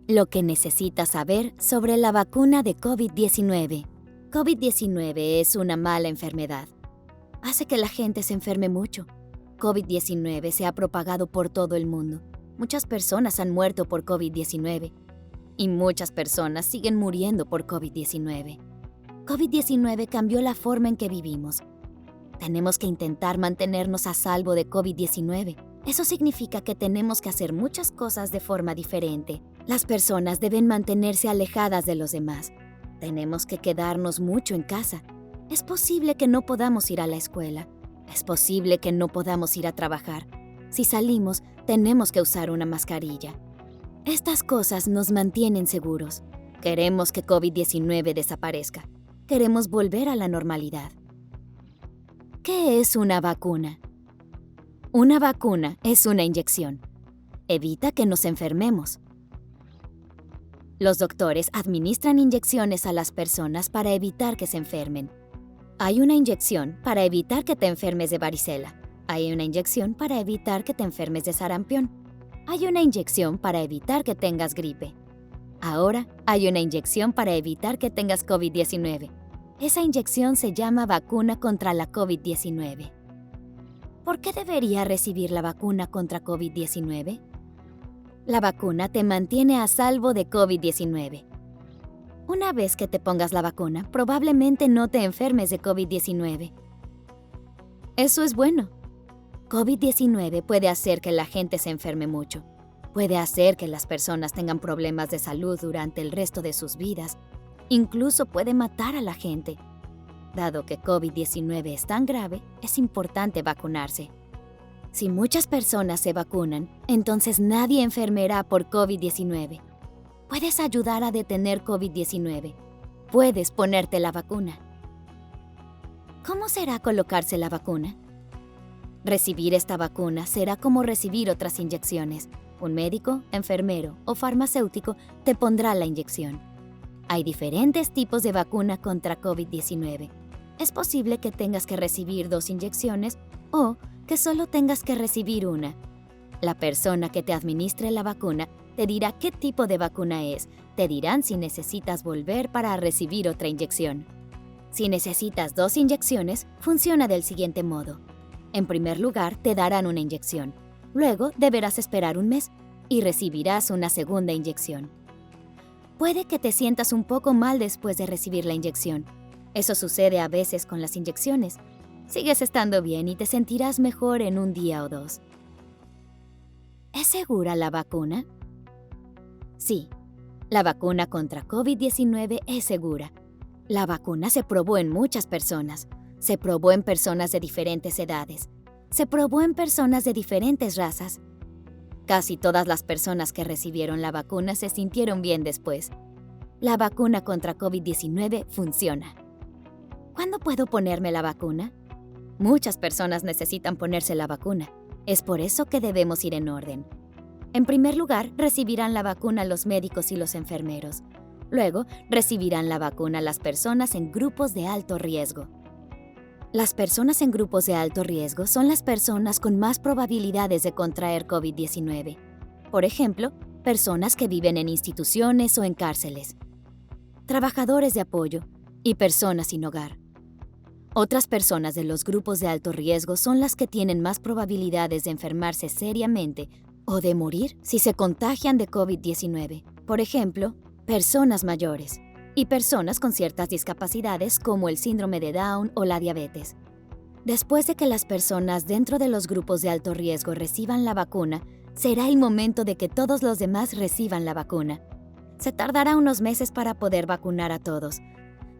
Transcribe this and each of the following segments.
Lo que necesitas saber sobre la vacuna de COVID-19. COVID-19 es una mala enfermedad. Hace que la gente se enferme mucho. COVID-19 se ha propagado por todo el mundo. Muchas personas han muerto por COVID-19 y muchas personas siguen muriendo por COVID-19. COVID-19 cambió la forma en que vivimos. Tenemos que intentar mantenernos a salvo de COVID-19. Eso significa que tenemos que hacer muchas cosas de forma diferente. Las personas deben mantenerse alejadas de los demás. Tenemos que quedarnos mucho en casa. Es posible que no podamos ir a la escuela. Es posible que no podamos ir a trabajar. Si salimos, tenemos que usar una mascarilla. Estas cosas nos mantienen seguros. Queremos que COVID-19 desaparezca. Queremos volver a la normalidad. ¿Qué es una vacuna? Una vacuna es una inyección. Evita que nos enfermemos. Los doctores administran inyecciones a las personas para evitar que se enfermen. Hay una inyección para evitar que te enfermes de varicela. Hay una inyección para evitar que te enfermes de sarampión. Hay una inyección para evitar que tengas gripe. Ahora hay una inyección para evitar que tengas COVID-19. Esa inyección se llama vacuna contra la COVID-19. ¿Por qué debería recibir la vacuna contra COVID-19? La vacuna te mantiene a salvo de COVID-19. Una vez que te pongas la vacuna, probablemente no te enfermes de COVID-19. Eso es bueno. COVID-19 puede hacer que la gente se enferme mucho. Puede hacer que las personas tengan problemas de salud durante el resto de sus vidas. Incluso puede matar a la gente. Dado que COVID-19 es tan grave, es importante vacunarse. Si muchas personas se vacunan, entonces nadie enfermará por COVID-19. Puedes ayudar a detener COVID-19. Puedes ponerte la vacuna. ¿Cómo será colocarse la vacuna? Recibir esta vacuna será como recibir otras inyecciones. Un médico, enfermero o farmacéutico te pondrá la inyección. Hay diferentes tipos de vacuna contra COVID-19. Es posible que tengas que recibir 2 inyecciones o que solo tengas que recibir una. La persona que te administre la vacuna te dirá qué tipo de vacuna es. Te dirán si necesitas volver para recibir otra inyección. Si necesitas 2 inyecciones, funciona del siguiente modo. En primer lugar, te darán una inyección. Luego, deberás esperar un mes y recibirás una segunda inyección. Puede que te sientas un poco mal después de recibir la inyección. Eso sucede a veces con las inyecciones. Sigues estando bien y te sentirás mejor en un día o 2. ¿Es segura la vacuna? Sí, la vacuna contra COVID-19 es segura. La vacuna se probó en muchas personas. Se probó en personas de diferentes edades. Se probó en personas de diferentes razas. Casi todas las personas que recibieron la vacuna se sintieron bien después. La vacuna contra COVID-19 funciona. ¿Cuándo puedo ponerme la vacuna? Muchas personas necesitan ponerse la vacuna. Es por eso que debemos ir en orden. En primer lugar, recibirán la vacuna los médicos y los enfermeros. Luego, recibirán la vacuna las personas en grupos de alto riesgo. Las personas en grupos de alto riesgo son las personas con más probabilidades de contraer COVID-19. Por ejemplo, personas que viven en instituciones o en cárceles, trabajadores de apoyo y personas sin hogar. Otras personas de los grupos de alto riesgo son las que tienen más probabilidades de enfermarse seriamente o de morir si se contagian de COVID-19. Por ejemplo, personas mayores y personas con ciertas discapacidades como el síndrome de Down o la diabetes. Después de que las personas dentro de los grupos de alto riesgo reciban la vacuna, será el momento de que todos los demás reciban la vacuna. Se tardará unos meses para poder vacunar a todos.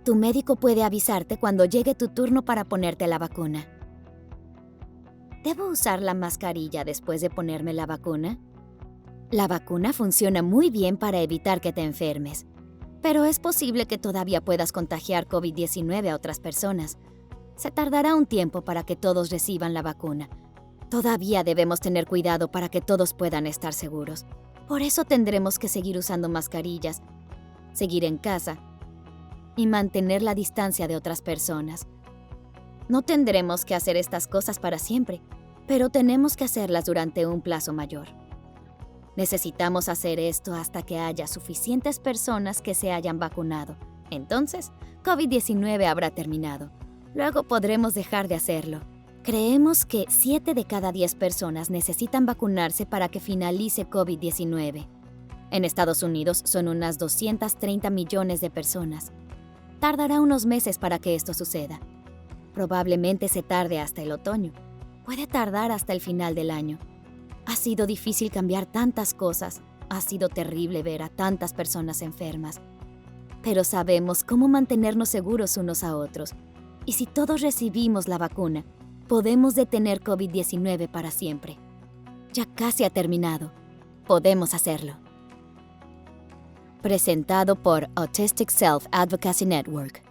Tu médico puede avisarte cuando llegue tu turno para ponerte la vacuna. ¿Debo usar la mascarilla después de ponerme la vacuna? La vacuna funciona muy bien para evitar que te enfermes, pero es posible que todavía puedas contagiar COVID-19 a otras personas. Se tardará un tiempo para que todos reciban la vacuna. Todavía debemos tener cuidado para que todos puedan estar seguros. Por eso tendremos que seguir usando mascarillas, seguir en casa y mantener la distancia de otras personas. No tendremos que hacer estas cosas para siempre, pero tenemos que hacerlas durante un plazo mayor. Necesitamos hacer esto hasta que haya suficientes personas que se hayan vacunado. Entonces, COVID-19 habrá terminado. Luego podremos dejar de hacerlo. Creemos que 7 de cada 10 personas necesitan vacunarse para que finalice COVID-19. En Estados Unidos son unas 230 millones de personas. Tardará unos meses para que esto suceda. Probablemente se tarde hasta el otoño. Puede tardar hasta el final del año. Ha sido difícil cambiar tantas cosas. Ha sido terrible ver a tantas personas enfermas. Pero sabemos cómo mantenernos seguros unos a otros. Y si todos recibimos la vacuna, podemos detener COVID-19 para siempre. Ya casi ha terminado. Podemos hacerlo. Presentado por Autistic Self Advocacy Network.